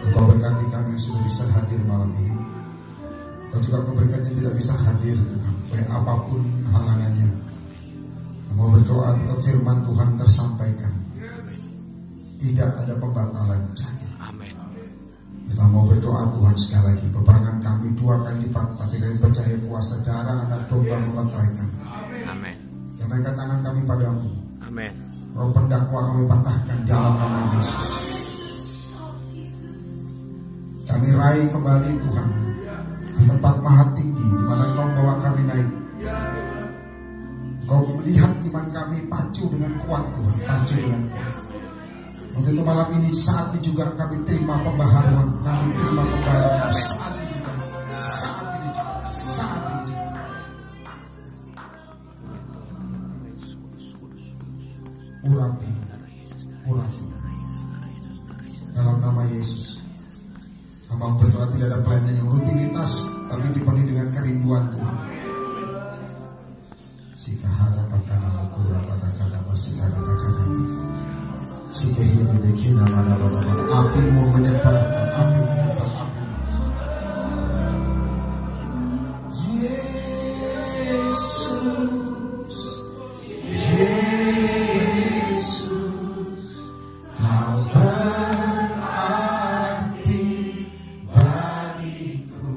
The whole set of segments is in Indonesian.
Engkau berkati kami yang sudah bisa hadir malam ini. Engkau juga berkati yang tidak bisa hadir, Tuhan, baik apapun halangannya. Mau berdoa untuk firman Tuhan tersampaikan, tidak ada pembatalan jadi. Amin. Kita mau berdoa Tuhan sekali lagi, peperangan kami 2 kali lipat, tapi kami percaya kuasa darah anak domba memeteraikan. Amin. Jangankan tangan kami padamu. Amin. Roh pendakwa kami patahkan dalam nama Yesus. Kami raih kembali Tuhan di tempat maha tinggi, di mana Engkau membawa kami naik. Engkau melihat iman kami pacu dengan kuat Tuhan, pacu dengan kuat. Untuk itu malam ini saat ini juga kami terima pembaharuan, kami terima pembaharuan saat ini juga, saat ini juga, saat ini juga. Urapi, urapi. Dalam nama Yesus. Hamba berdoa tidak ada pelayanan yang rutinitas, tapi dipenuhi dengan kerinduan Tuhan. Sikahara patana mukura patakana pasigara takana. Sikahiri dekina mana mana. Api mau menyebar, api menyebar, api. Yesus, Yesus, Kau berarti bagiku.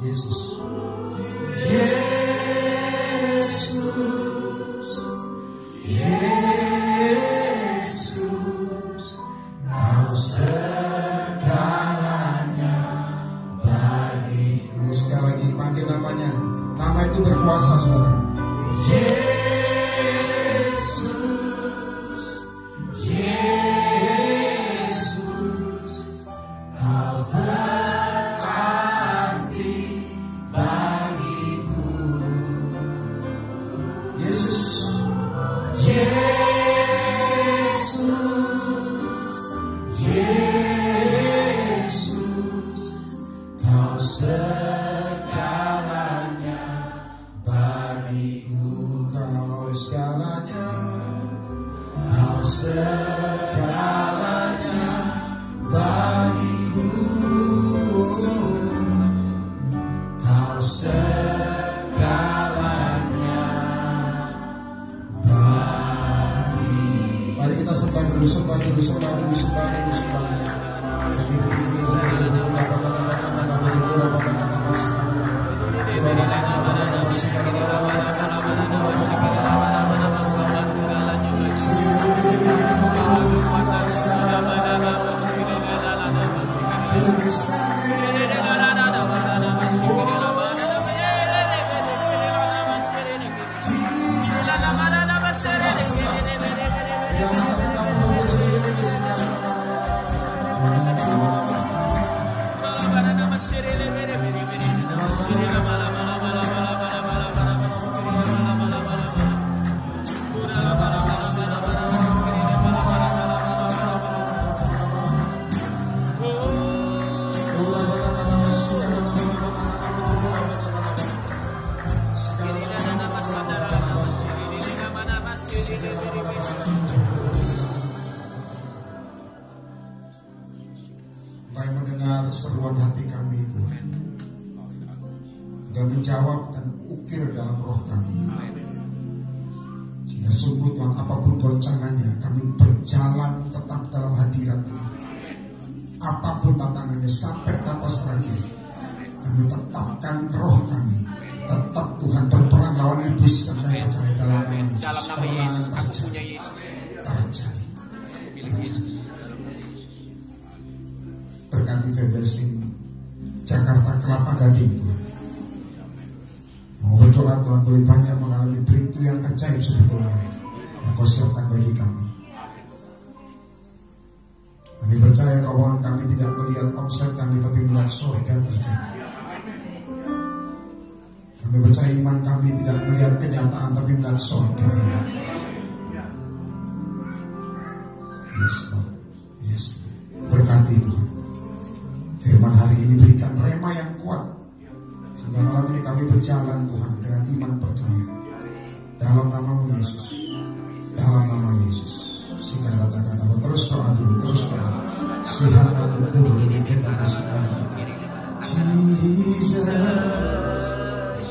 Yesus, Yesus, Yesus, Kau segalanya bagiku. Sekali lagi panggil namanya. Nama itu berkuasa, saudara. Yesus, Yesus, Kau berarti bagiku. Yesus, Yesus, Yesus, Kau segalanya bagiku. Kau segalanya, Kau segalanya bagiku. Kau segalanya bagiku. Mari kita sembah dulu, sembah dulu, sembah dulu, sembah dulu, sembah dulu. Engkau mendengar seruan hati kami Tuhan. Engkau menjawab dan ukir dalam roh kami. Sehingga sungguh Tuhan, apapun goncangannya, kami berjalan tetap dalam hadirat Tuhan. Apapun tantangannya sampai napas terakhir, kami tetapkan roh kami. Tetap Tuhan berperang lawan iblis. Kami percaya dalam nama Yesus. Kemenangan terjadi. Berkati Febesin Jakarta Kelapa Gading Tuhan. Mau berdoa Tuhan, boleh banyak mengalami breakthrough yang ajaib sebetulnya yang Kau siapkan bagi kami. Kami percaya keuangan kami tidak melihat omset kami, tapi melihat surga terjadi. Kami percaya iman kami tidak melihat kenyataan, tapi melihat surga. Yes Lord, yes Lord. Berkati Tuhan. Firman hari ini berikan rema yang kuat, sehingga malam ini kami berjalan Tuhan dengan iman percaya dalam nama-Mu Yesus. dalam nama Yesus. Sikat kata-kata, terus doa dulu, terus doa. Sihat aku kubur, kita bersikat. Jesus,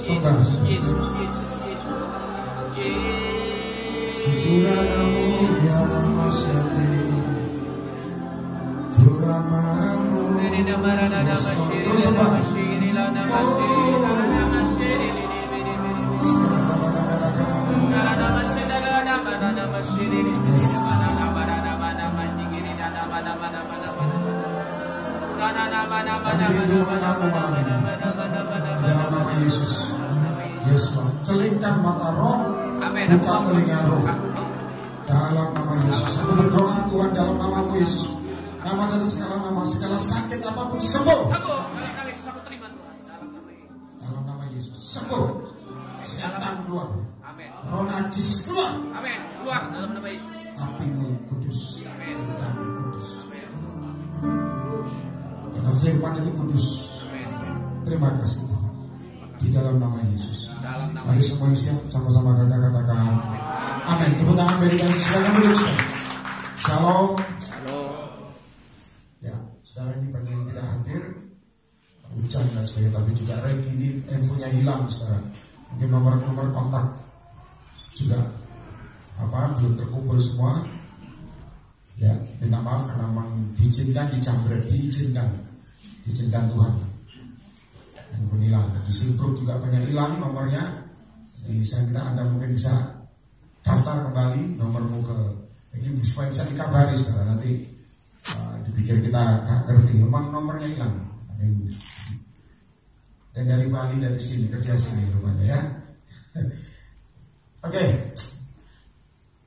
sobat. Sikiranamu ya Ramasyati, Turamaramu, terus sobat. Hadirin mengaku malam ini dalam nama Yesus. Yes Lord, celingkan mata roh, buka telinga roh. Dalam nama Yesus, aku berdoa Tuhan dalam namamu Yesus. Nama dan segala nama, segala sakit apapun sembuh. Dalam nama Yesus, sembuh. Setan keluar. Roh najis keluar. Keluar dalam nama Yesus. Apimu kudus. Damai kudus. Karena firman itu kudus. Terima kasih Tuhan. Di dalam nama Yesus. Mari semua siap sama-sama katakan amin. Tepuk tangan beri kasih. Silakan duduk. Shalom. Ya, saudara ini bagi yang tidak hadir, hujan dan sebagainya, tapi juga Regi ini infonya hilang, saudara. Mungkin nomor kontak juga belum terkumpul semua. Ya, minta maaf karena memang diizinkan dijambret, diizinkan Tuhan. Handphone hilang, di Silbrook juga banyak hilang nomornya. Jadi saya minta Anda mungkin bisa daftar kembali nomormu ke ini supaya bisa dikabari, saudara. Nanti dipikir kita gak ngerti, memang nomornya hilang. Dan dari Bali, dari sini, kerja sini rupanya ya. Oke.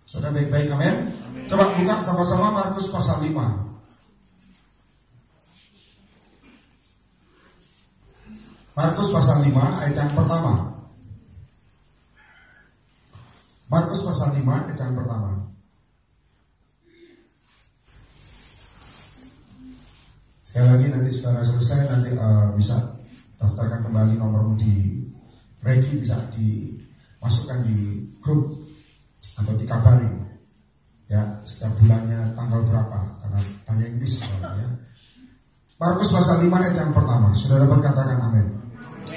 Sudah baik-baik, amin. Coba buka sama-sama Markus pasal 5. Markus pasal 5 ayat yang pertama. Markus pasal 5 ayat yang pertama. Sekali lagi nanti saudara selesai nanti bisa daftarkan kembali nomormu di Regi, bisa dimasukkan di grup atau dikabari ya setiap bulannya tanggal berapa, karena banyak yang miss ya. Markus pasal 5 ayat yang pertama. Sudah dapat katakan amin.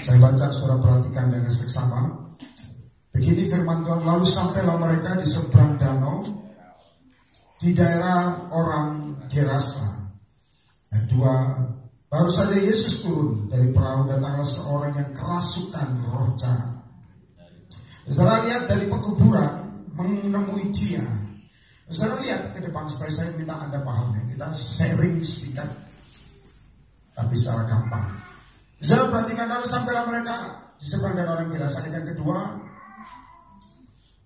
Saya baca, saudara perhatikan dengan seksama. Begini firman Tuhan, lalu sampailah mereka di seberang danau di daerah orang Gerasa. Baru saja Yesus turun dari perahu, datanglah seorang yang kerasukan roh jahat. Saudara lihat dari pekuburan menemui dia. Saudara lihat ke depan supaya saya minta Anda paham ya. Kita sharing sedikit tapi secara gampang. Saudara perhatikan, lalu sampailah mereka di seberang danau orang Gerasa. Ayat yang kedua,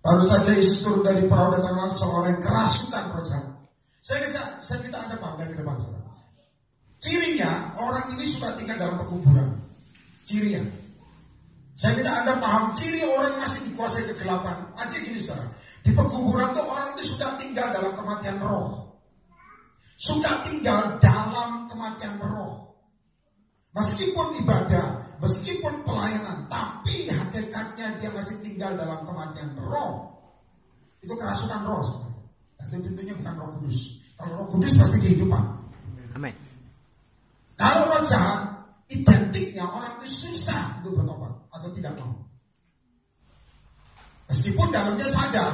baru saja Yesus turun dari perahu, datanglah seorang yang kerasukan roh jahat. Saya minta Anda paham dari depan saudara. Cirinya orang ini suka tinggal dalam pekuburan. Cirinya. Saya minta Anda paham ciri orang masih dikuasai kegelapan. Artinya gini saudara, di pekuburan tuh orang itu suka tinggal dalam kematian roh. Suka tinggal dalam kematian roh. Meskipun ibadah, meskipun pelayanan, tapi hakikatnya dia masih tinggal dalam kematian roh. Itu kerasukan roh saudara. Dan itu tentunya bukan Roh Kudus. Kalau Roh Kudus pasti kehidupan. Amin. Kalau roh jahat, identiknya orang itu susah untuk bertobat atau tidak mau. Meskipun dalamnya sadar.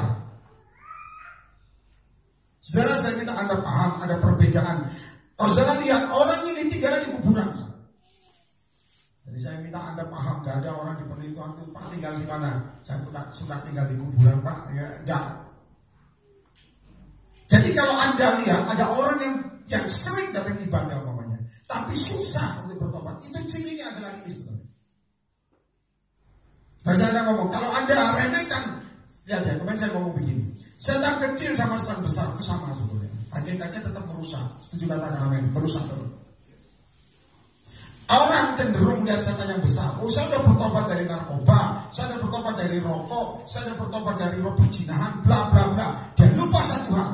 Saudara, saya minta Anda paham ada perbedaan. Kalau saudara lihat orang ini tinggal di kuburan. Jadi saya minta Anda paham, gak ada orang di penelitian itu Pak tinggal di mana? Saya suka tinggal di kuburan Pak. Ya enggak. Jadi kalau Anda lihat ada orang yang sering datang ibadah umpamanya, tapi susah untuk bertobat, itu cirinya adalah ini sebenarnya. Bahasa Anda ngomong, kalau Anda remehkan, lihat ya, kemarin saya ngomong begini, setan kecil sama setan besar itu sama sebetulnya. Hakikatnya tetap merusak. Setuju katakan amin, merusak terus. Orang cenderung melihat setan yang besar. Oh, saya sudah bertobat dari narkoba, saya sudah bertobat dari rokok, saya sudah bertobat dari roh perzinahan, bla bla bla. Dia lupa satu hal.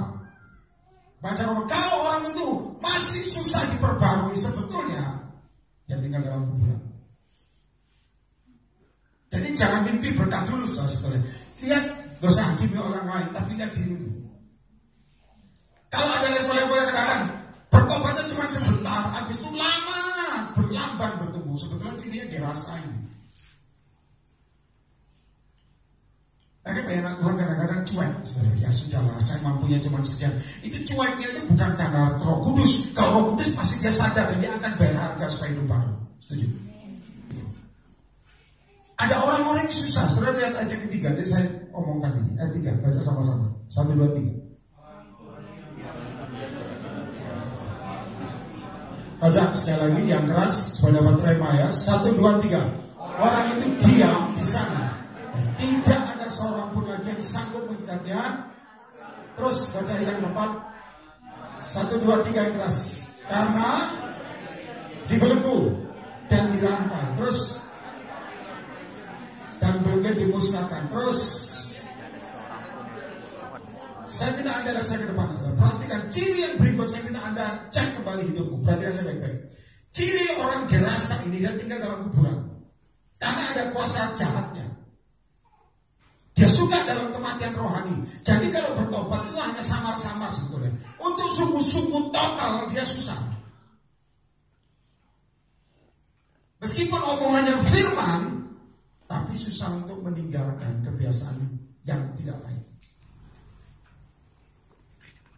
Baca ngomong, kalau orang itu masih susah diperbarui, sebetulnya yang tinggal dalam kuburan. Jadi jangan mimpi berkat dulu sebetulnya. Lihat, gak usah hakimi orang lain, tapi lihat dirimu. Kalau ada level-level yang kadang bertobatnya cuma sebentar, habis itu lama berlamban bertumbuh. Sebetulnya cirinya dirasa ini. Banyak Tuhan kadang-kadang cuek. Ya sudahlah, saya mampunya cuma sekian. Itu cueknya itu bukan karena Roh Kudus. Kalau Roh Kudus pasti dia sadar dan dia akan bayar harga supaya hidup baru. Setuju? Itu. Ada orang-orang yang susah. Saudara lihat aja ketiga. Nanti saya omongkan ini. Ayat 3, baca sama-sama. 1, 2, 3. Baca sekali lagi yang keras supaya dapat rema ya. 1, 2, 3. Orang itu diam di sana. Tidak ada seorang pun lagi yang sanggup mengikatnya. Terus baca yang keempat. 1, 2, 3 yang keras. Karena dibelenggu dan dirantai. Terus dan belenggu dimusnahkan. Terus saya minta Anda lihat saya ke depan. Perhatikan ciri yang berikut. Saya minta Anda cek kembali hidupmu. Perhatikan saya baik-baik. Ciri orang Gerasa ini dan tinggal dalam kuburan. Karena ada kuasa jahatnya. Dia suka dalam kematian rohani. Jadi kalau bertobat itu hanya samar-samar sebetulnya. Untuk sungguh-sungguh total dia susah. Meskipun omongannya firman, tapi susah untuk meninggalkan kebiasaan yang tidak baik.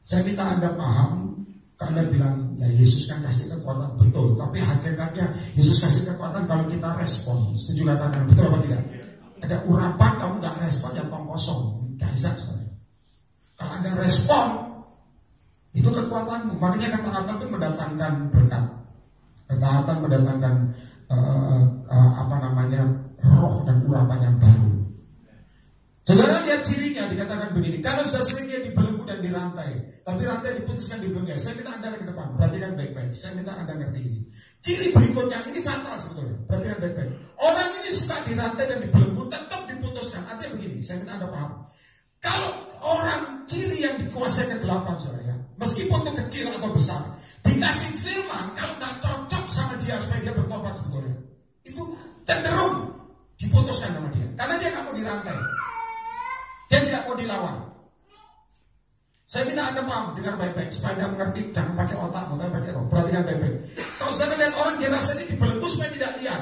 Saya minta Anda paham. Karena bilang, ya Yesus kan kasih kekuatan, betul. Tapi hakikatnya Yesus kasih kekuatan kalau kita respon. Setuju katakan, betul apa tidak? Ada urapan, kamu gak respon, ya tong kosong. Gak bisa, saudara. Kalau Anda respon, itu kekuatanmu. Makanya kata-kata itu mendatangkan berkat. Ketaatan mendatangkan roh dan urapan yang baru. Saudara lihat cirinya, dikatakan begini. Kalau sudah sering dia dibelenggu dan dirantai, tapi rantai diputuskan di belenggu. Saya minta Anda ke depan, perhatikan baik-baik. Saya minta Anda ngerti ini. Ciri berikutnya ini fatal sebetulnya. Perhatikan baik-baik. Orang ini suka dirantai dan dibelenggu, tetap diputuskan. Artinya begini, saya minta Anda paham. Kalau orang ciri yang dikuasai kegelapan, saudara ya, meskipun itu kecil atau besar, dikasih firman, kalau nggak cocok sama dia supaya dia bertobat sebetulnya, itu cenderung diputuskan sama dia. Karena dia nggak mau dirantai. Dia tidak mau dilawan. Saya minta Anda paham, dengar baik-baik supaya Anda mengerti, jangan pakai otak, tapi pakai roh. Perhatikan baik-baik. Kalau Saudara lihat orang Gerasa ini dibelenggu supaya tidak liar,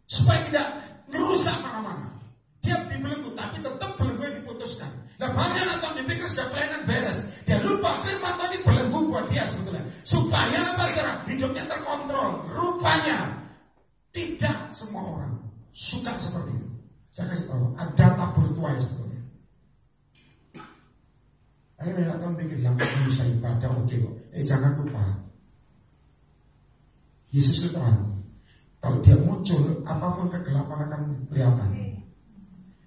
supaya tidak merusak mana-mana. Dia dibelenggu, tapi tetap belenggu diputuskan. Nah banyak atau dipikir sudah pelayanan beres. Dia lupa firman tadi belenggu buat dia sebetulnya. Supaya apa saudara? Hidupnya terkontrol. Rupanya tidak semua orang suka seperti itu. Saya kasih tahu, ada tabur tuai sebetulnya. Akhirnya akan pikir yang bisa ibadah oke kok. Jangan lupa, Yesus itu terang. Kalau dia muncul, apapun kegelapan akan kelihatan.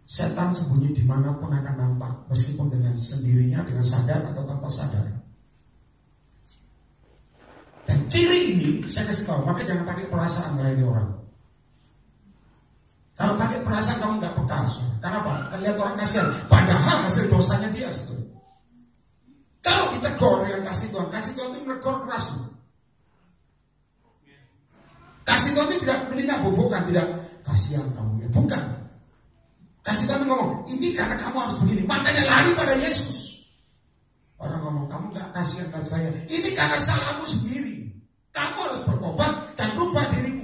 Setan sembunyi dimanapun akan nampak, meskipun dengan sendirinya, dengan sadar atau tanpa sadar. Dan ciri ini saya kasih tahu, maka jangan pakai perasaan melayani orang. Kalau pakai perasaan kamu nggak peka. Kenapa? Lihat orang kasihan. Padahal hasil dosanya dia sebetulnya. Kalau ditegur dengan kasih Tuhan itu menegur keras. Kasih Tuhan itu tidak menindak bobokan, tidak kasihan kamu ya, bukan. Kasih Tuhan ngomong, ini karena kamu harus begini, makanya lari pada Yesus. Orang ngomong, kamu nggak kasihan pada saya, ini karena salahmu sendiri. Kamu harus bertobat dan rubah dirimu.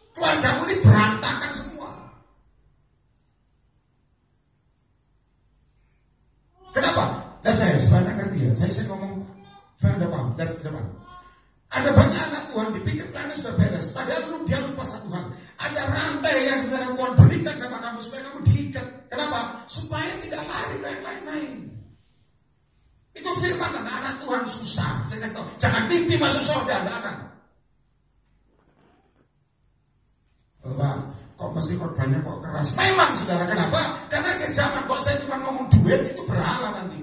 Keluargamu ini berantakan semua. Kenapa? Dan saya sebenarnya ngerti ya. Saya ngomong, saya ada paham. Dari depan. Ada banyak anak Tuhan dipikir karena sudah beres. Padahal dia lupa satu hal. Ada rantai yang sebenarnya Tuhan berikan sama kamu supaya kamu diikat. Kenapa? Supaya tidak lari ke yang lain-lain. Itu firman anak Tuhan susah. Saya kasih tahu. Jangan mimpi masuk surga, tidak akan. Bapak, kok mesti korbannya kok keras? Memang saudara, kenapa? Karena akhir zaman kok saya cuma ngomong duit itu berhala nanti.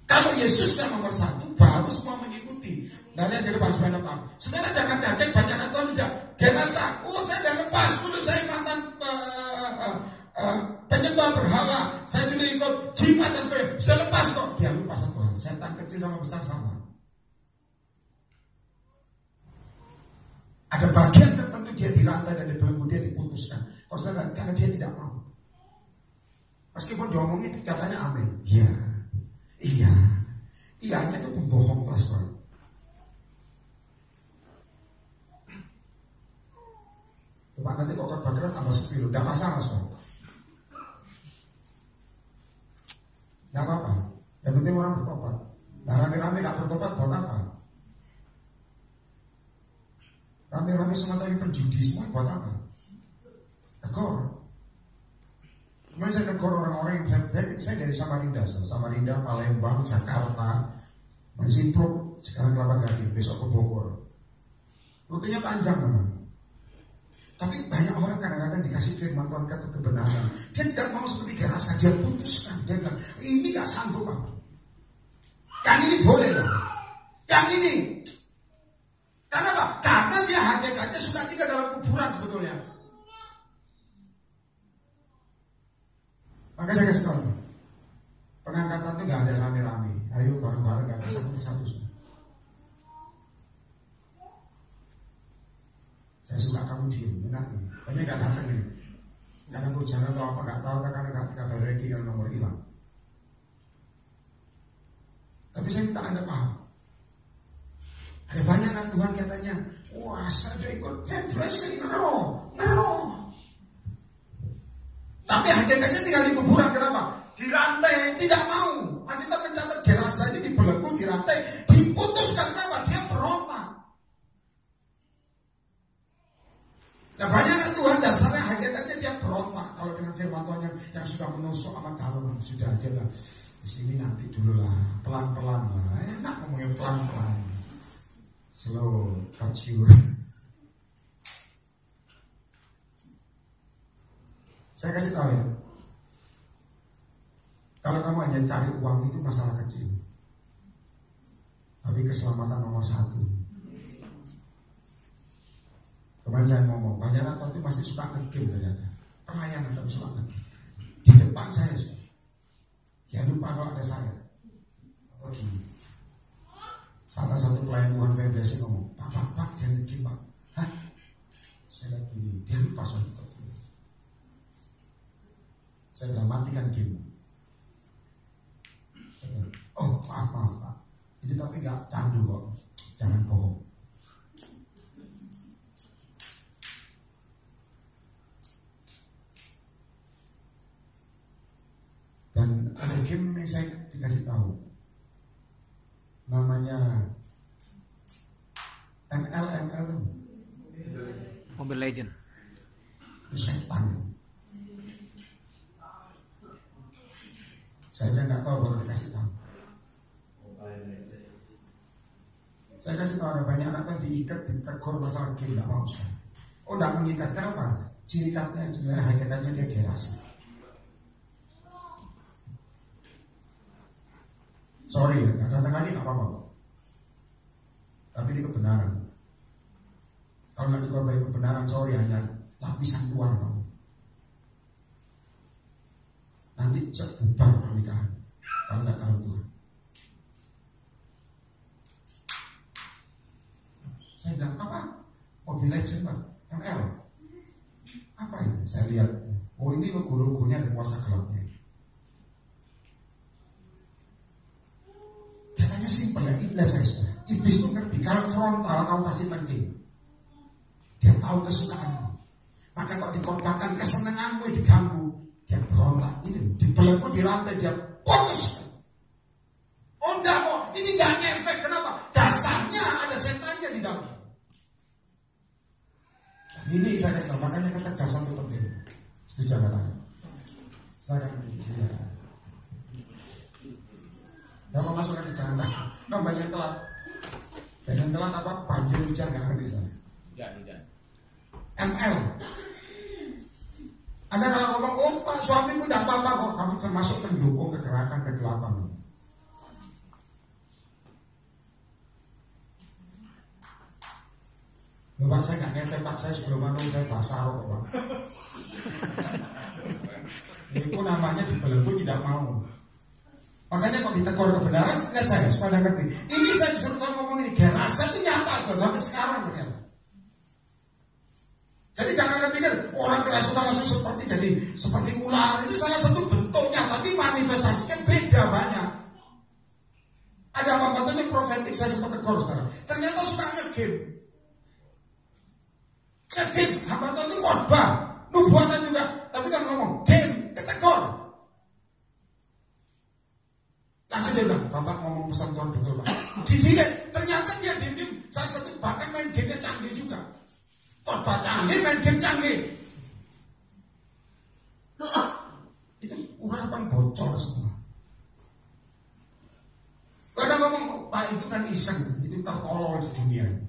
Kalau Yesus yang nomor satu, baru semua mengikuti. Nah, lihat di depan supaya paham. Saudara jangan kaget banyak anak Tuhan tidak Gerasa. Saya sudah lepas dulu, saya mantan penyembah berhala. Saya dulu ikut jimat dan sebagainya. Sudah lepas kok. Dia lupa satu hal. Setan kecil sama besar sama. Ada bagian tertentu dia dirantai dan dibelenggu, dia diputuskan. Kalau saudara, karena dia tidak mau. Meskipun diomongin katanya amin. Iya. Iya. Iyanya itu pembohong kelas banget. Pak nanti kok keras tambah sepuluh, tidak masalah soal. Tidak apa-apa. Yang penting orang bertobat. Nah rame-rame gak bertobat buat apa? Rame-rame semua tapi penjudi semua buat apa? Tegur. Kemudian saya tegur orang-orang yang saya dari Samarinda, Palembang, Jakarta, Simpruk, sekarang Kelapa Gading, besok ke Bogor. Rutenya panjang memang. Tapi banyak orang kadang-kadang dikasih firman Tuhan kata kebenaran. Dia tidak mau seperti Gerasa, dia putuskan. Dia bilang, ini gak sanggup aku. Yang ini boleh lah. Yang ini. Karena apa? Karena dia hakikatnya sudah tinggal dalam kuburan sebetulnya. Maka saya kasih tahu. Pengangkatan itu gak ada rame-rame. Ayo bareng-bareng, gak ada satu-satu. Saya suka kamu diem, enak nih. Banyak gak datang nih. Gak ada bocoran atau apa, gak tahu karena gak kabar lagi kalau nomor hilang. Tapi saya minta Anda paham. Ada banyak anak Tuhan katanya, wah saya ikut blessing, no. Tapi hakikatnya tinggal di kuburan, kenapa? Dirantai, tidak mau. Kita mencatat Gerasa ini dibelenggu, dirantai, diputuskan, kenapa? Dia berontak. Nah banyak anak Tuhan dasarnya hakikatnya dia berontak. Kalau dengan firman Tuhan yang sudah menusuk amat dalam, sudah dia lah. Di sini nanti dulu lah, pelan-pelan lah. Enak ngomongnya pelan-pelan. Slow, but sure. Saya kasih tahu ya. Kalau kamu hanya cari uang itu masalah kecil. Tapi keselamatan nomor 1. Kemarin saya ngomong, banyak anak itu masih suka nge-game ternyata. Pelayanan tapi suka nge-game. Di depan saya suka. Jangan lupa kalau ada saya. Atau gini. Salah satu pelayan Tuhan VBS ngomong, Pak, dia nge-game Pak. Hah? Saya lagi gini, dia lupa soal itu. Saya bilang matikan game. Oh maaf Pak. Ini tapi gak candu kok. Jangan bohong. Dan ada game yang saya dikasih tahu. Namanya ML itu. Mobile Legend. Itu setan. Saya aja nggak tahu baru dikasih tahu. Saya kasih tahu ada banyak anak yang diikat, ditegur masalah game nggak mau. Oh nggak mengikat, kenapa? Ciri khasnya sebenarnya hakikatnya dia Gerasa. Sorry ya, nggak datang lagi nggak apa-apa. Tapi ini kebenaran. Kalau nggak dikorbankan kebenaran, sorry hanya lapisan luar kamu. Nanti bubar pernikahan kalau nggak tahu Tuhan. Saya bilang apa? Mobile Legend Pak, ML. Apa itu? Saya lihat. Oh ini logo-logonya ada kuasa gelapnya. Katanya simpel ya, iblis saya. Iblis itu ngerti kalau frontal kamu pasti penting. Dia tahu kesukaanmu. Maka kalau dikorbankan kesenanganmu diganggu, dia berontak. Ini dibelenggu, dirantai, dia putus. Oh enggak kok, ini enggak ngefek. Kenapa? Dasarnya ada setannya di dalam. Dan ini saya kasih tahu, makanya ketegasan itu penting. Setuju nggak tanya? Silakan. Kalau masuk ke jangan tak, banyak telat. Banyak telat apa? Banjir hujan nggak habis. Hujan. ML. Anda kalau ngomong, oh Pak suamiku tidak apa-apa kok, kamu termasuk pendukung kegerakan kegelapan. Loh Pak saya nggak ngefek Pak, saya sebelum manung saya basah kok Pak. Itu namanya dibelenggu tidak mau. Makanya kok ditegur kebenaran, lihat saya supaya ngerti. Ini saya disuruh ngomong ini, Gerasa itu nyata sampai sekarang ternyata. Jadi jangan ada pikir orang kerasukan langsung seperti ular. Itu salah satu bentuknya situasinya beda banyak. Ada hamba-hambanya profetik, saya sempat tegur saudara. Ternyata suka nge-game. Nge-game, hamba Tuhan itu khotbah, nubuatan juga. Tapi kan ngomong, game, ketegur. Langsung dia bilang, Bapak ngomong pesan Tuhan betul Pak. Didilik, ternyata dia diem-diem. Salah satu bahkan main gamenya canggih juga. Khotbah canggih, main game canggih. Itu urapan bocor semua. Kadang ngomong, Pak itu kan iseng, itu tertolol di dunia ini.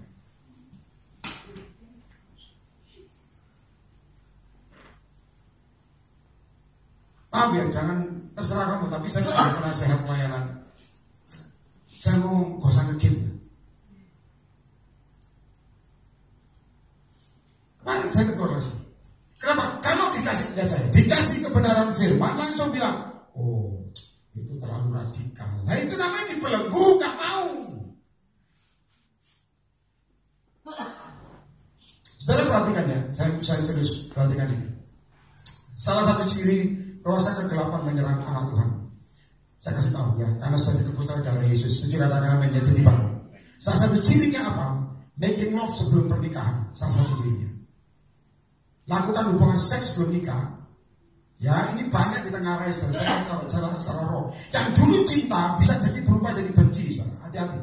Maaf ya, jangan terserah kamu, tapi saya sebagai penasehat pelayanan, saya ngomong, gak usah nge-game. Kemarin saya tegur langsung. Kenapa? Kalau dikasih, lihat saya, dikasih kebenaran firman, langsung bilang, oh, itu terlalu radikal. Nah itu namanya dibelenggu, gak mau. Saudara perhatikan ya, saya serius perhatikan ini. Salah satu ciri kuasa kegelapan menyerang anak Tuhan. Saya kasih tahu ya, karena sudah ditebus dari Yesus. Itu katakan namanya jadi baru. Salah satu cirinya apa? Making love sebelum pernikahan. Salah satu cirinya. Lakukan hubungan seks sebelum nikah. Ya ini banyak di tengah raya saudara. Saya secara roh. Yang dulu cinta bisa jadi berubah jadi benci saudara. Hati-hati.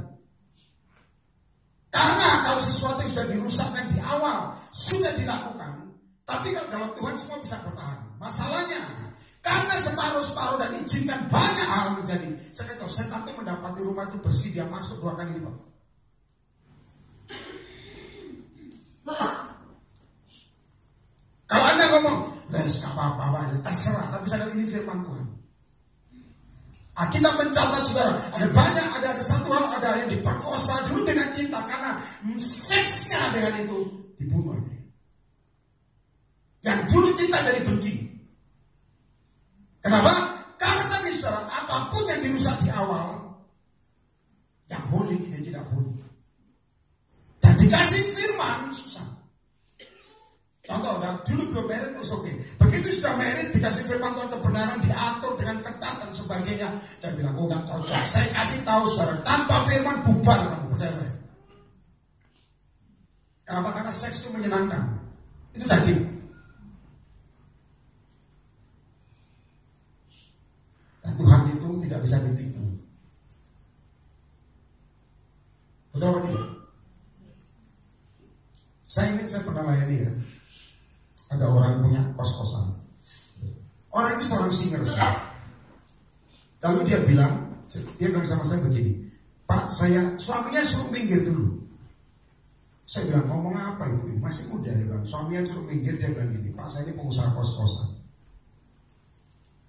Karena kalau sesuatu yang sudah dirusakkan di awal sudah dilakukan, tapi kalau dalam Tuhan semua bisa bertahan. Masalahnya karena separuh-separuh dan izinkan banyak hal terjadi. Saya kata setan itu mendapati rumah itu bersih, dia masuk 2 kali lipat. Kalau Anda ngomong, les gak apa-apa, terserah. Tapi saya kata ini firman Tuhan. Kita mencatat saudara, ada satu hal, ada yang diperkosa dulu dengan cinta karena seksnya dengan itu dibunuh. Yang dulu cinta jadi benci. Kenapa? Karena tadi saudara, apapun yang dirusak di awal, yang holy tidak holy. Dan dikasih firman susah. Contoh, dulu belum married itu oke. Begitu sudah married, dikasih firman Tuhan kebenaran, diatur dengan ketat dan sebagainya. Dan bilang, oh gak cocok. Saya kasih tahu saudara, tanpa firman bubar kamu, percaya saya. Kenapa? Karena seks itu menyenangkan. Itu daging. Dan Tuhan itu tidak bisa ditipu. Betul apa tidak? Saya pernah layani ya. Ada orang punya kos-kosan. Orang itu seorang singer. Lalu dia bilang sama saya begini, Pak, suaminya suruh minggir dulu. Saya bilang, ngomong apa itu? Masih muda, dia bilang, suaminya suruh minggir. Dia bilang gini, Pak, saya ini pengusaha kos-kosan.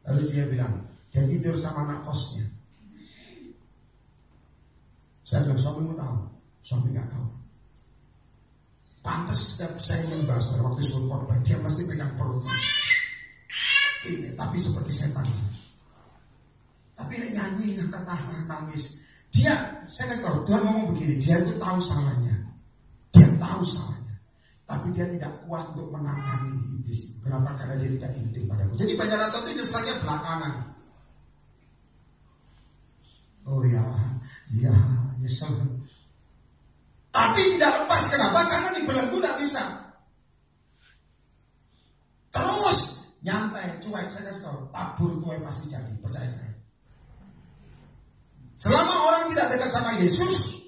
Lalu dia bilang, dia tidur sama anak kosnya. Saya bilang, suamimu tahu? Suami gak tahu. Pantas setiap saya membahas pada waktu suruh khotbah, dia mesti pegang perutnya. Ini, tapi seperti setan. Tapi dia nyanyi, nangis. Saya kasih tahu, Tuhan ngomong begini, dia itu tahu salahnya. Dia tahu salahnya. Tapi dia tidak kuat untuk menangani iblis. Kenapa? Karena dia tidak intim padaku. Jadi banyak rata itu nyesalnya belakangan. Oh ya, nyesel. Tapi tidak lepas, kenapa? Karena dibelenggu tidak bisa. Terus nyantai, cuek, saya kasih tahu, tabur tuai pasti jadi, percaya saya. Selama orang tidak dekat sama Yesus,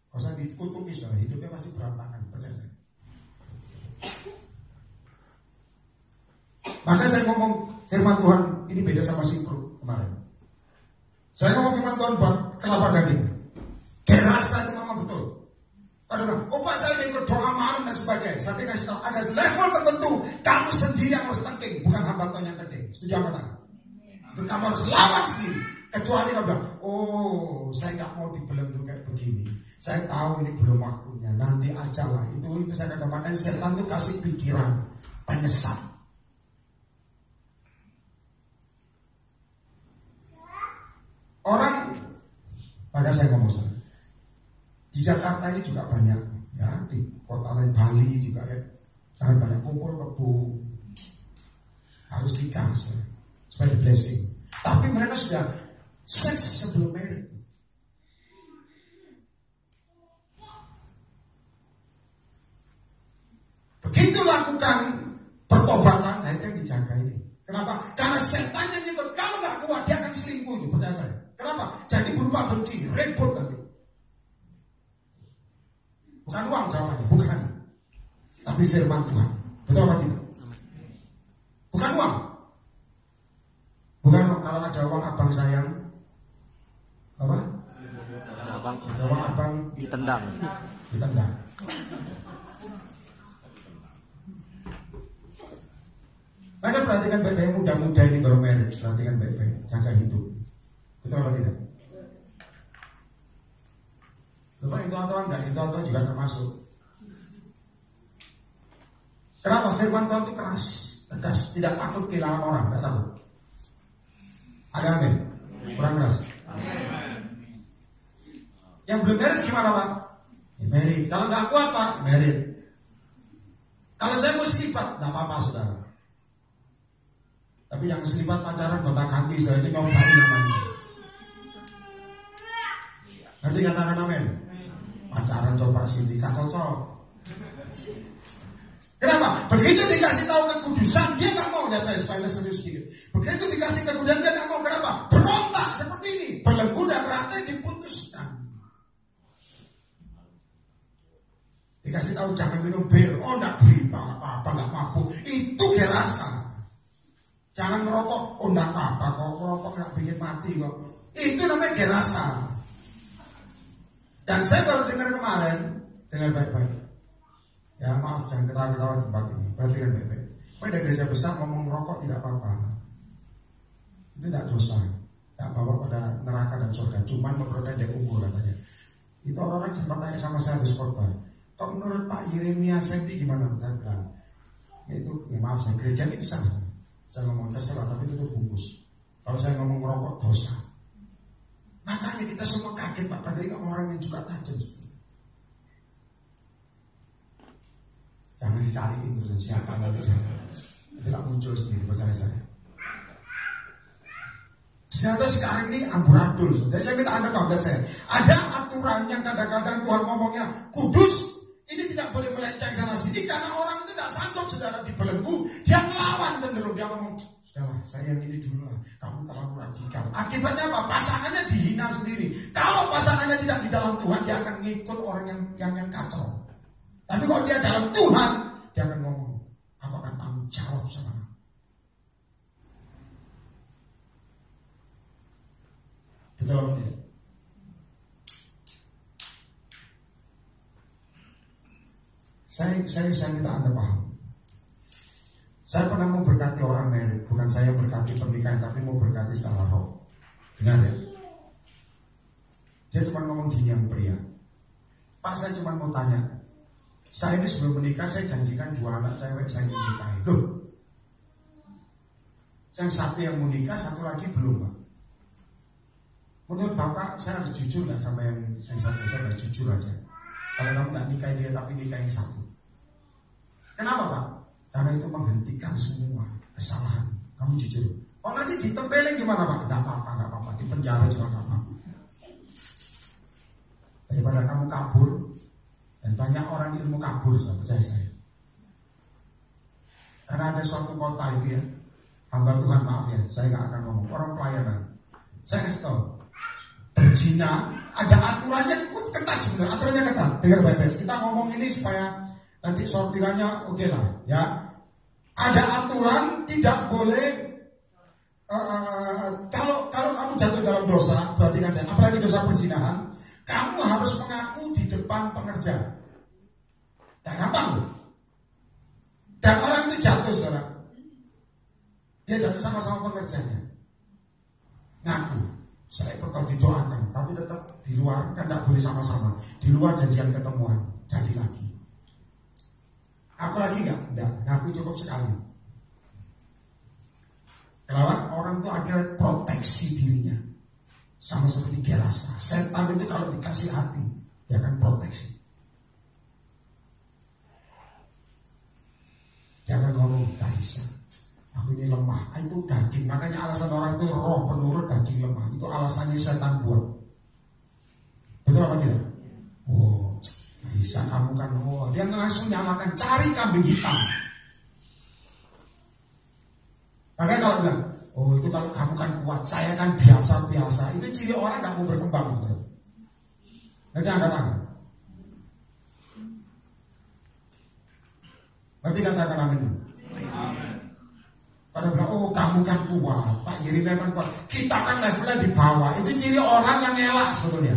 gak usah dikutuki saudara, hidupnya masih berantakan, percaya saya. Maka saya ngomong firman Tuhan, ini beda sama Simpro kemarin. Saya ngomong firman Tuhan buat Kelapa Gading. Gerasa itu memang betul. Ada bilang, oh Pak saya ikut doa malam dan sebagainya. Saya kasih tahu, ada level tertentu kamu sendiri yang harus tengking, bukan hamba Tuhan yang tengking. Setuju apa tak? Itu kamu harus lawan sendiri. Kecuali kamu bilang, oh saya nggak mau dibelenggu kayak begini. Saya tahu ini belum waktunya, nanti aja lah. Itu saya katakan, makanya setan itu kasih pikiran penyesat. Orang, maka saya ngomong di Jakarta ini juga banyak, ya di kota lain Bali juga ya, sangat banyak kumpul kebo, harus nikah supaya di blessing. Tapi mereka sudah seks sebelum married. Begitu lakukan pertobatan, akhirnya dijaga ini. Kenapa? Karena setannya nyebut kalau nggak kuat dia akan selingkuh itu, percaya saya. Kenapa? Jadi berupa benci, repot nanti. Bukan uang jawabannya, bukan. Tapi firman Tuhan. Betul apa tidak? Bukan uang. Bukan kalau ada uang abang sayang. Apa? Ada uang abang ditendang. Ditendang. Maka perhatikan baik-baik muda-muda ini baru marriage, perhatikan baik-baik, jaga hidup. Betul apa tidak? Lupa itu atau enggak, itu atau juga termasuk. Kenapa? Firman Tuhan itu keras, tegas, tidak takut kehilangan orang, tidak takut. Ada amin? Kurang keras. Yang belum married gimana Pak? Ya, married. Kalau nggak kuat Pak, married. Kalau saya mau selipat, nggak apa-apa saudara. Tapi yang selipat pacaran gonta ganti, saya ini nyobain namanya. Nanti katakan amin. Pacaran coba sini, gak cocok. Kenapa? Begitu dikasih tahu kekudusan, dia gak mau. Lihat saya supaya serius sedikit. Begitu dikasih kekudusan, dia gak mau. Kenapa? Berontak seperti ini. Belenggu dan rantai diputuskan. Dikasih tahu jangan minum bir. Oh gak beri, gak apa-apa, gak mabuk. Itu gerasa. Jangan merokok. Oh gak apa-apa, kok merokok gak bikin mati kok. Itu namanya gerasa. Dan saya baru dengar kemarin, dengar baik-baik. Ya maaf, jangan ketawa-ketawa di tempat ini. Perhatikan baik-baik. Pada gereja besar ngomong merokok tidak apa-apa. Itu tidak dosa. Tidak bawa pada neraka dan surga. Cuman memperpendek umur katanya. Itu orang-orang sempat tanya sama saya habis khotbah. Kok menurut Pak Yeremia Sendi gimana? Saya bilang, ya itu, ya maaf saya gereja ini besar. Saya ngomong terserah, tapi itu bungkus. Kalau saya ngomong merokok dosa. Makanya kita semua kaget Pak, padahal orang yang juga tajam. Jangan dicariin terus siapa nanti saya. Tidak muncul sendiri percaya saya. Ternyata sekarang ini amburadul. Jadi saya minta Anda kabar saya. Ada aturan yang kadang-kadang Tuhan ngomongnya kudus. Ini tidak boleh melenceng sana sini karena orang itu tidak sanggup saudara dibelenggu. Dia melawan cenderung dia ngomong. Sudahlah, saya yang ini dulu lah. Kamu terlalu radikal. Akibatnya apa? Pasangannya dihina sendiri. Kalau pasangannya tidak di dalam Tuhan, dia akan ngikut orang yang kacau. Tapi kalau dia dalam Tuhan, dia akan ngomong, aku akan tanggung jawab sama kamu. Betul atau tidak? Saya minta Anda paham. Saya pernah mau berkati orang married, bukan saya berkati pernikahan, tapi mau berkati secara roh. Dengar ya? Dia cuma ngomong gini yang pria. Pak, saya cuma mau tanya. Saya ini sebelum menikah, saya janjikan 2 anak cewek saya ingin nikahi. Loh, yang satu yang mau nikah, satu lagi belum Pak. Menurut Bapak, saya harus jujur gak sama yang satu? Saya harus jujur aja. Kalau kamu gak nikahi dia, tapi nikahi yang satu. Kenapa Pak? Karena itu menghentikan semua kesalahan. Kamu jujur. Oh nanti ditempelin gimana Pak? Gak apa-apa. Di penjara juga gak apa-apa. Daripada kamu kabur. Dan banyak orang ilmu kabur, percaya saya. Karena ada suatu kota itu ya. Hamba Tuhan maaf ya, saya gak akan ngomong. Orang pelayanan. Saya kasih tahu. Berzina, ada aturannya ketat sebenarnya. Aturannya ketat. Dengar baik-baik. Kita ngomong ini supaya nanti sortirannya oke lah ya. Ada aturan tidak boleh kalau kamu jatuh dalam dosa, perhatikan saya, apalagi dosa perzinahan, kamu harus mengaku di depan pengerja. Tidak gampang loh. Dan orang itu jatuh saudara. Dia jatuh sama-sama pengerjanya. Ngaku, saya pertama didoakan, tapi tetap di luar kan tidak boleh sama-sama. Di luar janjian ketemuan, jadi lagi. Aku lagi enggak, aku cukup sekali. Kenapa? Orang itu akhirnya proteksi dirinya. Sama seperti Gerasa. Setan itu kalau dikasih hati, dia akan proteksi. Dia akan ngomong, gak bisa. Aku ini lemah. Itu daging. Makanya alasan orang itu roh penurut daging lemah. Itu alasannya setan buat. Betul apa tidak? Oh, bisa kamu kan. Oh, dia langsung nyalakan, cari kambing hitam. Makanya kalau bilang, oh itu kalau kamu kan kuat, saya kan biasa-biasa. Itu ciri orang gak mau berkembang. Betul. Nanti angkat tangan. Nanti katakan amin dulu. Pada bilang, oh kamu kan kuat, Pak Yeremia kan kuat. Kita kan levelnya di bawah. Itu ciri orang yang ngelak sebetulnya.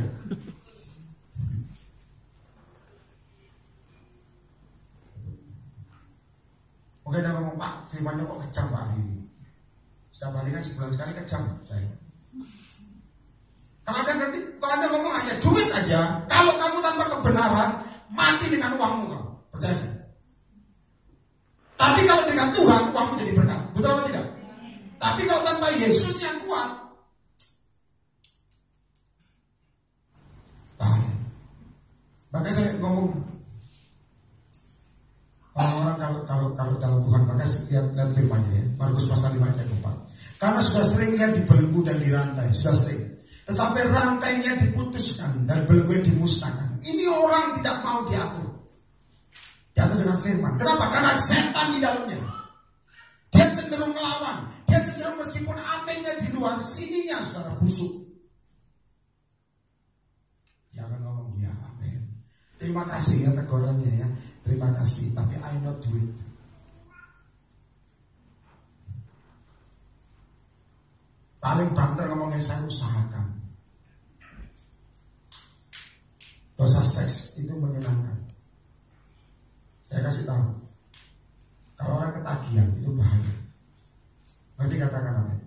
Oke, dia ngomong, Pak, firmannya kok kejam Pak hari ini. Setiap hari kan sebulan sekali kejam saya. Kalau Anda ngerti, kalau Anda ngomong hanya duit aja, kalau kamu tanpa kebenaran, mati dengan uangmu kamu. Percaya saya. Tapi kalau dengan Tuhan, uangmu jadi berkat. Betul atau tidak? Tapi kalau tanpa Yesus yang kuat, makanya saya ngomong, orang kalau dalam Tuhan, maka lihat firman-Nya ya, Markus pasal 5 ayat 4. Karena sudah sering dia dibelenggu dan dirantai, sudah sering. Tetapi rantainya diputuskan dan belenggunya dimusnahkan. Ini orang tidak mau diatur. Diatur dengan firman. Kenapa? Karena setan di dalamnya. Dia cenderung melawan. Dia cenderung meskipun aminnya di luar, sininya saudara busuk. Jangan ngomong ya amin. Terima kasih ya tegurannya ya. Terima kasih, tapi I not do it. Paling banter ngomongnya saya usahakan. Dosa seks itu menyenangkan. Saya kasih tahu, kalau orang ketagihan itu bahaya. Nanti katakan amin.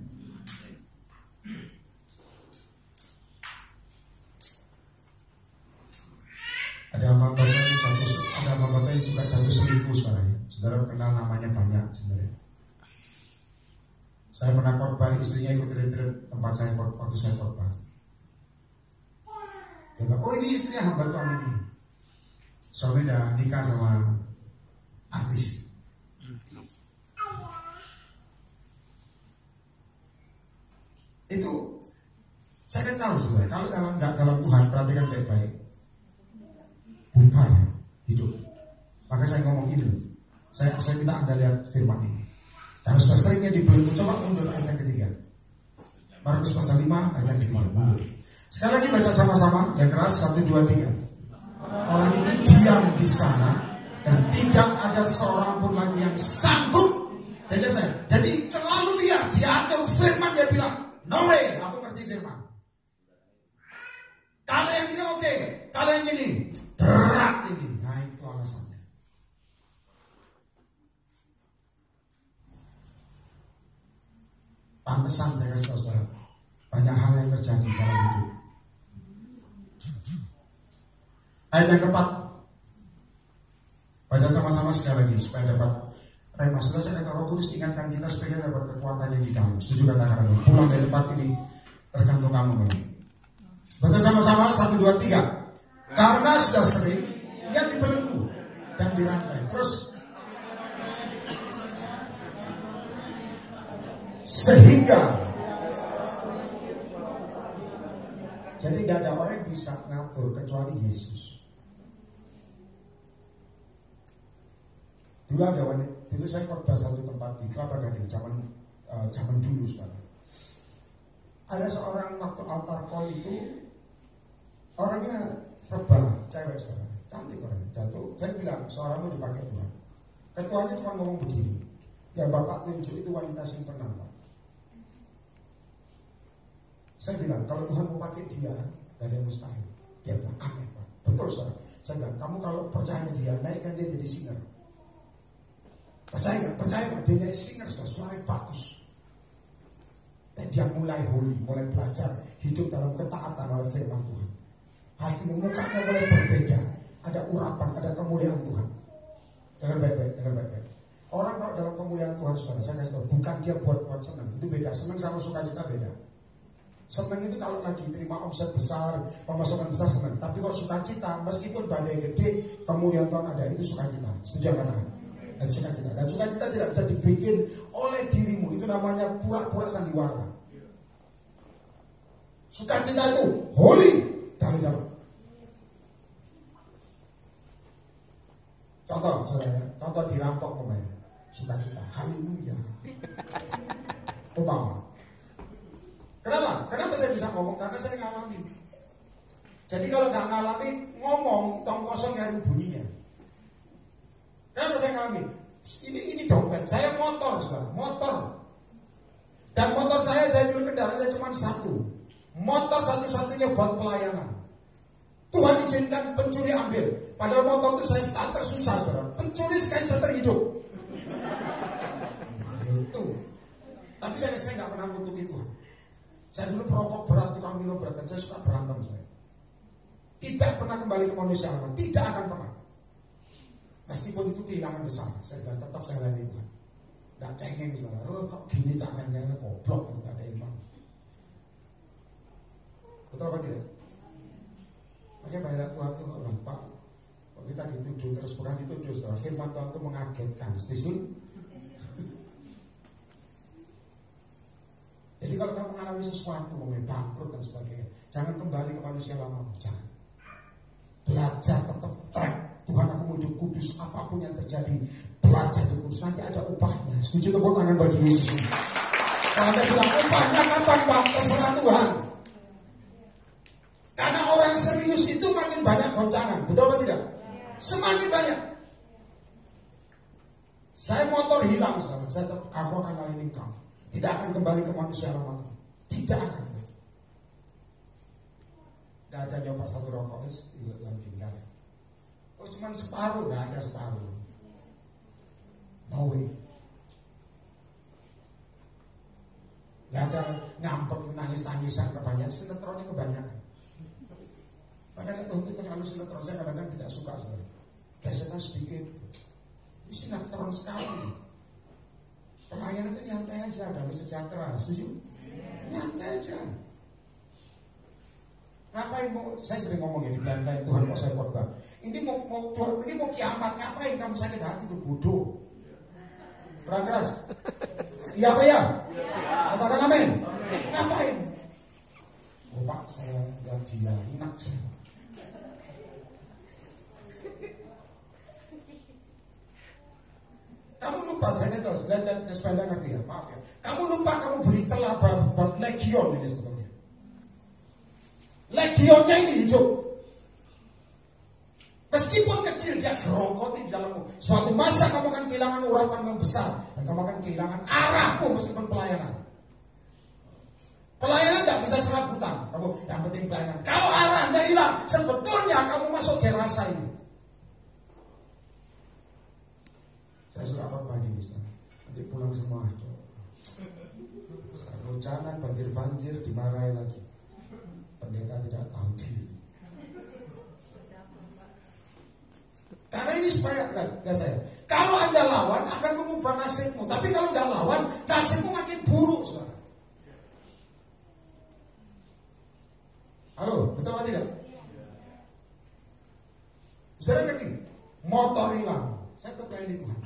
Ada hamba yang juga jatuh selingkuh sebenarnya. Saudara kenal namanya banyak sebenarnya. Saya pernah khotbah, istrinya ikut retreat tempat saya waktu saya khotbah. Dia bilang, oh ini istrinya hamba Tuhan ini. Suami udah nikah sama artis. Itu saya kan tahu sebenarnya. Kalau dalam Tuhan, perhatikan baik-baik. Bubar hidup. Maka saya ngomong ini loh. Saya minta Anda lihat firman ini. Dan sudah seringnya dibelenggu. Coba mundur ayat yang ketiga. Markus pasal 5 ayat yang ketiga. Mundur. Sekali lagi baca sama-sama. Yang keras 1, 2, 3. Orang itu diam di sana dan tidak ada seorang pun lagi yang sanggup. Jadi terlalu liar. Dia atur firman, dia bilang, no way, aku ngerti firman. Kalau yang ini oke, kalau yang ini berat ini. Nah itu alasannya. Pantesan saya kasih tahu saudara, banyak hal yang terjadi dalam hidup. Ayat yang keempat, baca sama-sama sekali lagi supaya dapat rema. Sudah saya kata Roh Kudus ingatkan kita supaya kita dapat kekuatan yang di dalam. Setuju katakan kamu, pulang dari tempat ini tergantung kamu. Baca sama-sama 1, 2, 3. Karena sudah sering ia dibelenggu dan dirantai. Terus sehingga jadi gak ada orang yang bisa ngatur kecuali Yesus. Dulu ada wanita, dulu saya khotbah satu tempat di Kelapa Gading, zaman dulu sekarang. Ada seorang waktu altar call itu orangnya rebah, cewek saudara, cantik orangnya, jatuh. Saya bilang, seorangmu dipakai Tuhan. Ketuanya cuma ngomong begini, ya Bapak tunjuk itu wanita simpenan Pak. Saya bilang, kalau Tuhan mau pakai dia, dari yang mustahil. Dia bilang, amin Pak. Betul saudara. Saya bilang, kamu kalau percaya dia, naikkan dia jadi singer. Percaya gak? Percaya gak? Dia naik singer, suaranya bagus. Dan dia mulai holy, mulai belajar hidup dalam ketaatan oleh firman Tuhan. Hatinya mukanya mulai berbeda. Ada urapan, ada kemuliaan Tuhan. Dengar baik-baik. Orang kalau dalam kemuliaan Tuhan, saudara, saya kasih tahu, bukan dia buat senang. Itu beda. Senang sama sukacita beda. Senang itu kalau lagi terima omset besar, pemasukan besar senang. Tapi kalau sukacita, meskipun badai gede, kemuliaan Tuhan ada, itu sukacita. Setuju katakan? Dan sukacita. Dan sukacita tidak bisa dibikin oleh dirimu. Itu namanya pura-pura sandiwara. Sukacita itu holy dari dalam. Contoh, saudara, contoh dirampok pemain sukacita, haleluya. Umpama. Kenapa? Kenapa saya bisa ngomong? Karena saya ngalamin. Jadi kalau nggak ngalamin, ngomong tong kosong nyari bunyinya. Kenapa saya ngalamin? Ini dompet, saya motor, saudara, motor. Dan motor saya dulu kendaraan saya cuma satu. Motor satu-satunya buat pelayanan. Tuhan izinkan pencuri ambil. Padahal motor itu saya starter susah, saudara. Pencuri sekali starter hidup. Itu. Tapi saya nggak pernah untuk itu. Saya dulu perokok berat, tukang minum berat, dan saya suka berantem saya. Tidak pernah kembali ke manusia lama. Tidak akan pernah. Meskipun itu kehilangan besar, saya bilang tetap saya layani Tuhan. Gak cengeng, saudara. Oh, kok gini caranya, goblok, gak ada iman. Betul apa tidak? Makanya banyak Tuhan itu bilang, Pak, kalau kita dituduh terus, bukan dituduh, saudara. Firman Tuhan itu mengagetkan. Setuju? Jadi kalau kamu mengalami sesuatu, bangkrut dan sebagainya, jangan kembali ke manusia lama, jangan. Belajar tetap track. Tuhan, aku mau hidup kudus, apapun yang terjadi, belajar hidup kudus, nanti ada upahnya. Setuju tepuk tangan bagi Yesus. Kalau Anda bilang upahnya kapan, Pak? Terserah Tuhan. Karena orang serius itu makin banyak goncangan, betul apa tidak? Semakin banyak. Saya motor hilang, saudara. Saya tetap, aku akan layani kau. Tidak akan kembali ke manusia lama. Tidak akan. Tidak ada nyoba satu rokok, yang tinggal. Oh, cuma separuh, nggak ada separuh. No way. Nggak ada ngampek, nangis-nangisan kebanyakan, sinetronnya kebanyakan. Padahal itu terlalu sinetron, saya kadang-kadang tidak suka. Gesekan sedikit, ini sinetron sekali. Pelayanan itu nyantai aja, damai sejahtera, setuju? Nyantai aja. Ngapain mau? Saya sering ngomong ya di Belanda, Tuhan kok saya khotbah. Ini mau kiamat, ngapain kamu sakit hati itu bodoh? Kurang keras. Iya apa ya? Katakan amin. Ngapain? Oh Pak, saya lihat dia enak saya. Kamu lupa, saya lihat sepeda ngerti ya, maaf ya. Kamu lupa kamu beli celah buat legion ini sebetulnya. Legionnya ini hidup. Meskipun kecil dia gerokoti di dalammu. Suatu masa kamu akan kehilangan urapan yang besar. Dan kamu akan kehilangan arahmu meskipun pelayanan. Pelayanan tidak bisa serabutan. Kamu yang penting pelayanan. Kalau arahnya hilang, sebetulnya kamu masuk ke rasa ini. Saya suka khotbah ini, nanti pulang semua. Jangan banjir-banjir dimarahin lagi. Pendeta tidak tahu diri. Karena ini supaya lihat saya. Kalau Anda lawan akan mengubah nasibmu. Tapi kalau nggak lawan, nasibmu makin buruk, saudara. Halo, betul atau tidak? Saudara ngerti? Motor hilang, saya tetap layani Tuhan.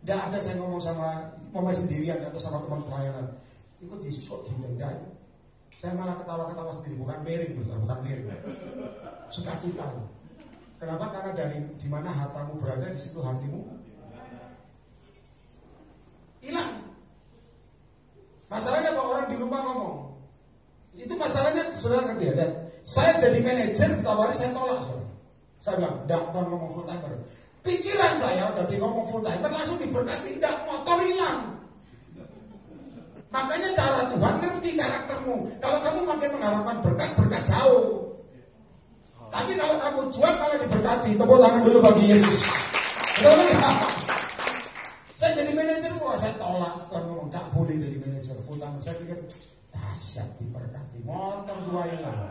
Nggak ada saya ngomong sama mama sendirian atau sama teman pelayanan. Ikut Yesus kok gila, enggak itu. Saya malah ketawa-ketawa sendiri, bukan miring, bukan miring. Sukacita. Kenapa? Karena dari di mana hartamu berada, di situ hatimu hilang. Masalahnya kalau orang di rumah ngomong, itu masalahnya saudara ngerti ya. Dan saya jadi manajer, ditawari saya tolak, saudara. Saya bilang, enggak, Tuhan ngomong full timer. Pikiran saya tadi ngomong full timer langsung diberkati, enggak, motor hilang. Makanya cara Tuhan ngerti karaktermu. Kalau kamu makin mengharapkan berkat jauh. Tapi kalau kamu jual malah diberkati. Tepuk tangan dulu bagi Yesus. Saya jadi manajer, saya tolak. Tuhan ngomong, gak boleh jadi manajer full timer. Saya pikir, dahsyat diberkati. Motor dua hilang.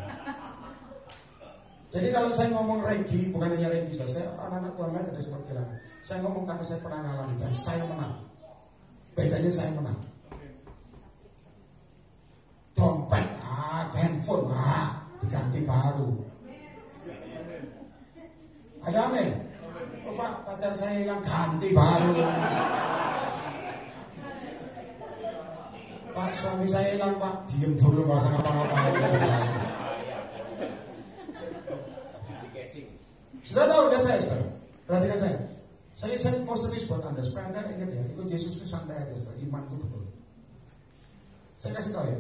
Jadi kalau saya ngomong regi, bukan hanya regi, saya anak-anak Tuhan lain ada seperti itu. Saya ngomong karena saya pernah ngalamin dan saya menang. Bedanya saya menang. Dompet, handphone, diganti baru. Ada amin. Oh Pak, pacar saya saya hilang ganti baru. Pak, suami saya hilang Pak, diem dulu gak usah ngapa-ngapain. Sudah tahu, lihat saya saudara, perhatikan saya mau serius buat Anda supaya Anda ingat ya, ikut Yesus itu santai aja, iman itu betul. Saya kasih tahu ya,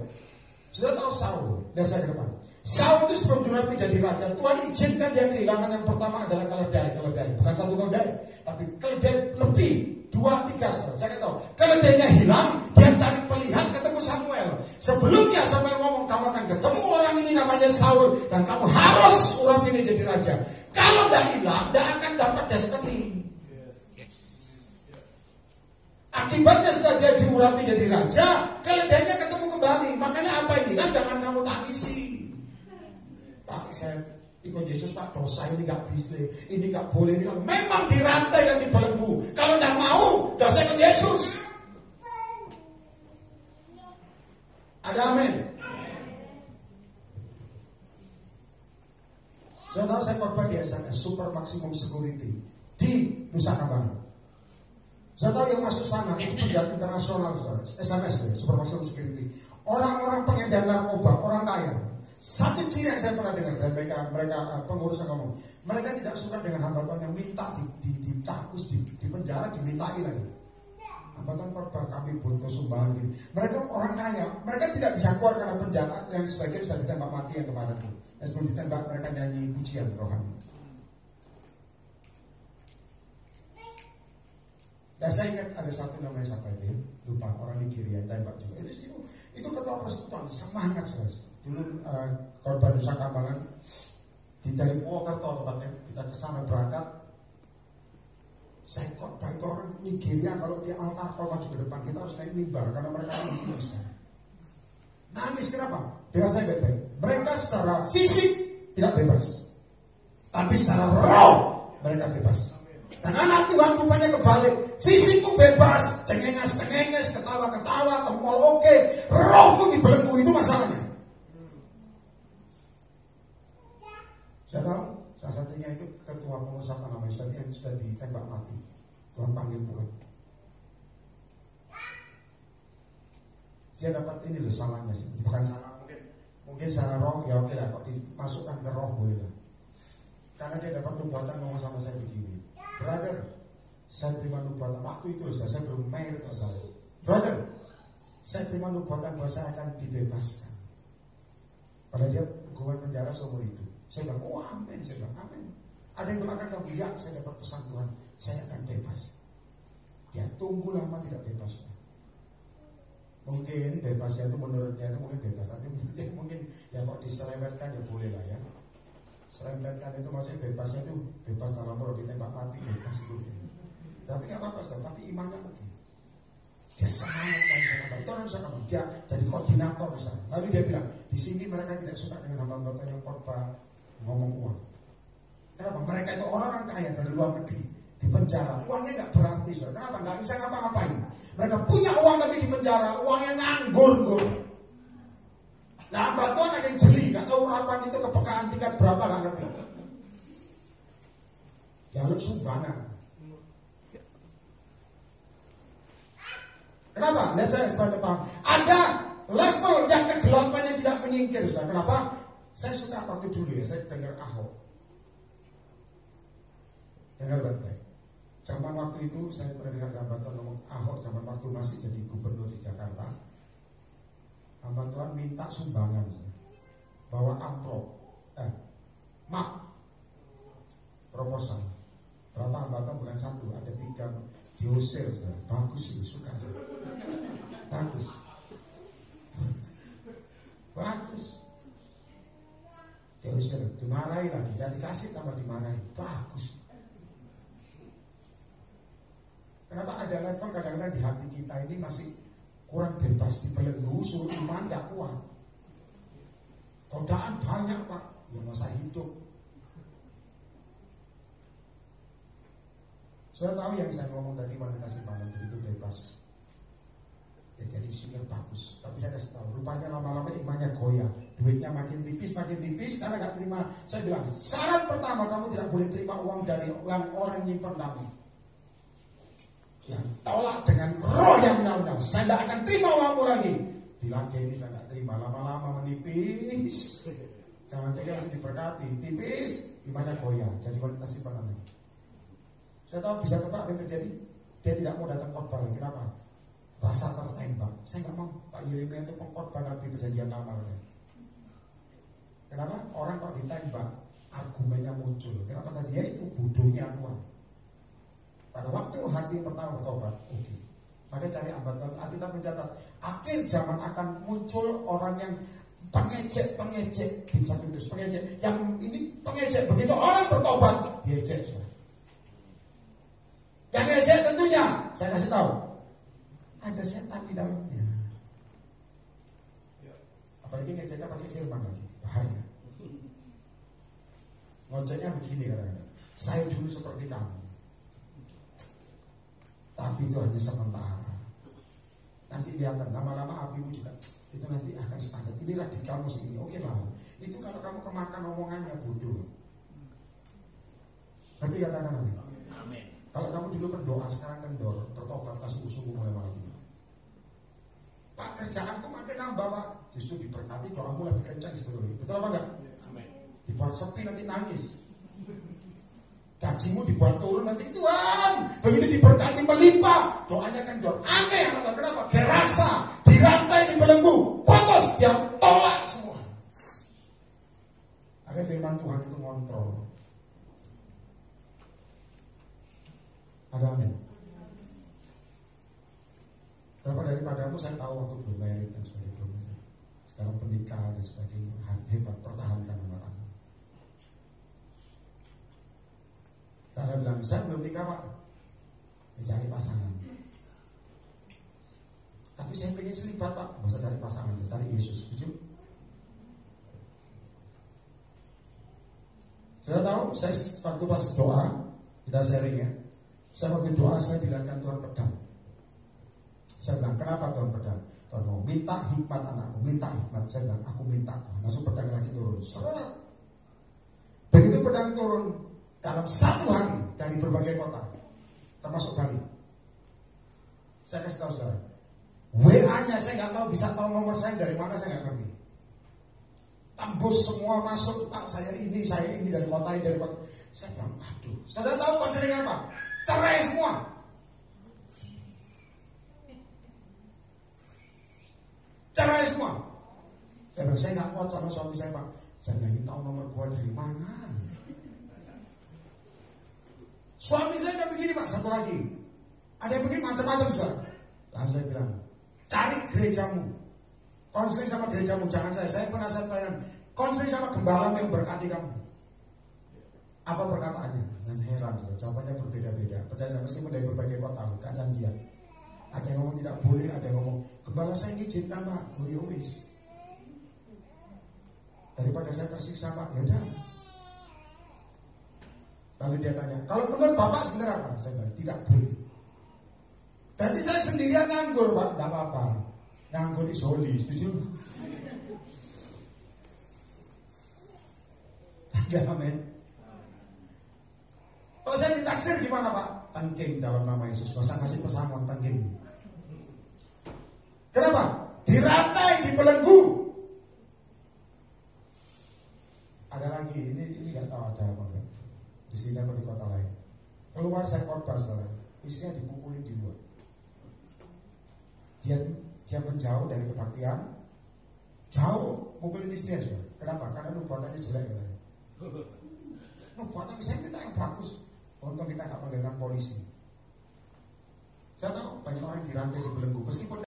sudah tahu Saul, lihat saya ke depan. Saul itu sebelum dirapi jadi raja, Tuhan izinkan dia kehilangan yang pertama adalah keledai, bukan satu keledai, tapi keledai lebih, 2, 3 saudara. Saya tahu, keledainya hilang, dia cari pelihat ketemu Samuel. Sebelumnya Samuel ngomong, kamu akan ketemu orang ini namanya Saul dan kamu harus urapi ini jadi raja. Kalau tidak hilang, tidak akan dapat destiny. Akibatnya setelah dia diurapi jadi raja, keledainya ketemu kembali. Makanya apa ini? Kan jangan kamu tangisi. Pak, saya ikut Yesus Pak, dosa ini gak bisa, ini gak boleh, ini gak. Memang dirantai dan dibelenggu. Kalau tidak mau, dosa ikut Yesus. Ada amin. Saya tahu saya korban di SNS, Super Maximum Security di Nusa Kambangan. Saya tahu yang masuk sana itu penjahat internasional, SMS, Super Maximum Security. Orang-orang pengedar narkoba, orang kaya. Satu ciri yang saya pernah dengar dari mereka pengurus yang ngomong, mereka tidak suka dengan hamba Tuhan yang minta ditakus, di penjara, dimintai lagi. Hamba Tuhan korban kami butuh sumbangan gini. Mereka orang kaya, mereka tidak bisa keluar karena penjara yang sebagian bisa ditembak mati yang kemarin itu. Dan sebelum ditembak mereka nyanyi pujian rohani. Dan saya ingat ada satu namanya siapa itu, lupa, orang Nigeria yang tembak juga. Itu ketua persekutuan, semangat saudara. Dulu korban Nusa Kambangan dari Purwokerto tempatnya, kita kesana berangkat. Saya khotbah itu orang Nigeria kalau di altar kalau maju ke depan kita harus naik mimbar karena mereka nangis. Nangis kenapa? Dengar saya baik-baik. Mereka secara fisik tidak bebas, tapi secara roh mereka bebas. Dan anak Tuhan rupanya kebalik. Fisikmu bebas, cengenges, ketawa-ketawa, ke mall oke, rohmu dibelenggu, itu masalahnya. Saya tahu, salah satunya itu ketua pengurus apa namanya sudah ditembak mati. Tuhan panggil pulang. Dia dapat ini loh salahnya sih, bukan salah mungkin salah roh ya oke lah, kok dimasukkan ke roh boleh lah. Karena dia dapat nubuatan ngomong sama saya begini, brother, saya terima nubuatan waktu itu loh, saya belum married kok saya. Brother, saya terima nubuatan bahwa saya akan dibebaskan. Padahal dia hukuman penjara seumur hidup. Saya bilang, oh amin, saya bilang amin. Ada yang doakan kamu, ya saya dapat pesan Tuhan, saya akan bebas. Dia tunggu lama tidak bebas. Mungkin bebasnya itu menurutnya itu mungkin bebas, tapi mungkin ya kok diserempetkan ya boleh lah ya. Serempetkan itu maksudnya bebasnya itu bebas dalam roh, ditembak mati bebas itu. Tapi nggak apa-apa, tapi imannya mungkin. Dia semangat itu orang Nusa Kambangan, dia jadi koordinator di sana. Lalu dia bilang, di sini mereka tidak suka dengan hamba Tuhan yang khotbah ngomong uang. Kenapa? Mereka itu orang kaya dari luar negeri, di penjara, uangnya nggak berarti. Kenapa? Nggak bisa ngapa-ngapain. Mereka punya uang tapi di penjara, uangnya nganggur. Nah, hamba Tuhan ada yang jeli, nggak tahu urapan itu kepekaan tingkat berapa, nggak ngerti. Jalur sumbangan. Kenapa? Lihat saya sebagai paham. Ada level yang kegelapannya tidak menyingkir. Kenapa? Saya suka waktu dulu ya, saya dengar Ahok. Dengar baik-baik. Zaman waktu itu saya pernah dengar hamba Tuhan ngomong Ahok zaman waktu masih jadi gubernur di Jakarta. Hamba Tuhan minta sumbangan, bawa amplop, map, proposal. Berapa hamba Tuhan? Bukan satu, ada 3. Diusir, bagus itu, suka saya. Bagus. Diusir, dimarahi lagi, gak dikasih tambah dimarahi, bagus. Kenapa ada level kadang-kadang di hati kita ini masih kurang bebas, dibelenggu, suruh iman gak kuat. Godaan banyak Pak, ya masa hidup. Sudah tahu yang saya ngomong tadi, wanita simpangan begitu bebas. Ya jadi single bagus. Tapi saya kasih tahu, rupanya lama-lama imannya goyah. Duitnya makin tipis karena gak terima. Saya bilang, syarat pertama kamu tidak boleh terima uang dari orang nyimpan kamu. tolak dengan roh yang menyala-nyala. Saya tidak akan terima uangmu lagi. Diladeni saya tidak terima, lama-lama menipis. Jangan pikir langsung diberkati, tipis, imannya goyah, jadi wanita simpanan lagi. Saya tahu bisa tebak apa yang terjadi. Dia tidak mau datang khotbah lagi. Kenapa? Rasa tertembak. Saya nggak mau. Pak Yeremia itu pengkhotbah Nabi Perjanjian Lama. Kenapa? Orang kalau ditembak, argumennya muncul. Kenapa? Tadi dia itu bodohnya Tuhan. Pada waktu hati pertama bertobat, oke. Maka cari ambatan. Kita mencatat akhir zaman akan muncul orang yang pengejek di satu itu pengejek. Yang ini pengejek, begitu orang bertobat diejek. Yang ngejek tentunya saya kasih tahu ada setan di dalamnya. Apalagi ngejeknya pakai firman lagi, bahaya. Ngojeknya begini kadang-kadang, saya dulu seperti kamu, tapi itu hanya sementara. Nanti dia akan lama-lama apimu juga itu nanti akan standar. Ini radikalmu segini, oke lah. Itu kalau kamu kemakan omongannya bodoh. Nanti katakan amin. Amin. Kalau kamu dulu berdoa sekarang kendor, bertobat sungguh-sungguh mulai malam ini. Pak, kerjaanku makin nambah Pak. Justru diberkati doamu lebih kencang sebetulnya. Betul apa enggak? Amin. Dibuat sepi nanti nangis. Gajimu dibuat turun nanti Tuhan. Begitu diberkati melimpah. Doanya kendor. Aneh atau kenapa? Gerasa, dirantai, dibelenggu, putus, dia tolak semua. Akhirnya firman Tuhan itu ngontrol. Ada amin. Berapa daripadamu saya tahu waktu belum married dan sebagainya. Sekarang menikah dan sebagainya. Hebat, pertahankan rumah tangga. Karena bilang, saya belum nikah Pak. Ya, cari pasangan. Tapi saya pengen selibat Pak. Gak usah cari pasangan, cari Yesus. Setuju? Sudah tahu, saya waktu pas doa, kita sharing ya. Saya waktu doa, saya bilangkan Tuhan pedang. Saya bilang, kenapa Tuhan pedang? Tuhan mau minta hikmat anakku, minta hikmat. Saya bilang, aku minta Tuhan. Langsung pedang lagi turun. Seret. Begitu pedang turun, dalam satu hari dari berbagai kota, termasuk Bali. Saya kasih tahu saudara, WA-nya saya nggak tahu, bisa tahu nomor saya dari mana saya nggak ngerti. Tembus semua masuk, Pak saya ini dari kota ini dari kota. Saya bilang, aduh, saudara tahu konseling apa? Cerai semua. Cerai semua. Saya bilang, saya nggak kuat sama suami saya Pak. Saya bilang, ini tahu nomor gua dari mana? Suami saya udah begini Pak, satu lagi. Ada yang begini macam-macam Saudara. Lalu saya bilang, cari gerejamu. Konseling sama gerejamu, jangan saya penasihat pelayanan. Konseling sama gembala yang berkati kamu. Apa perkataannya? Dan heran, jawabannya berbeda-beda. Percaya saya, meskipun dari berbagai kota, gak janjian. Ada yang ngomong tidak boleh, ada yang ngomong gembala saya ngizinkan Pak, wis. Daripada saya tersiksa Pak, ya udah. Lalu dia tanya, kalau menurut Bapak sebenarnya apa? Saya bilang, tidak boleh. Berarti saya sendirian nganggur Pak, tidak apa-apa. Nganggur isoli, setuju? Amin. Kalau saya ditaksir gimana Pak? Tengking dalam nama Yesus. Gak usah kasih pesangon, tengking. Kenapa? Dirantai, dibelenggu. Ada lagi, ini gak tahu ada apa enggak. Di sini atau di kota lain. Keluar saya khotbah saudara, isinya dipukulin di luar. Dia menjauh dari kebaktian, jauh mukulin istrinya saudara. Kenapa? Karena nubuatannya jelek katanya. Nubuatan saya minta yang bagus. Untung kita gak panggilkan polisi. Saya tahu banyak orang dirantai, dibelenggu meskipun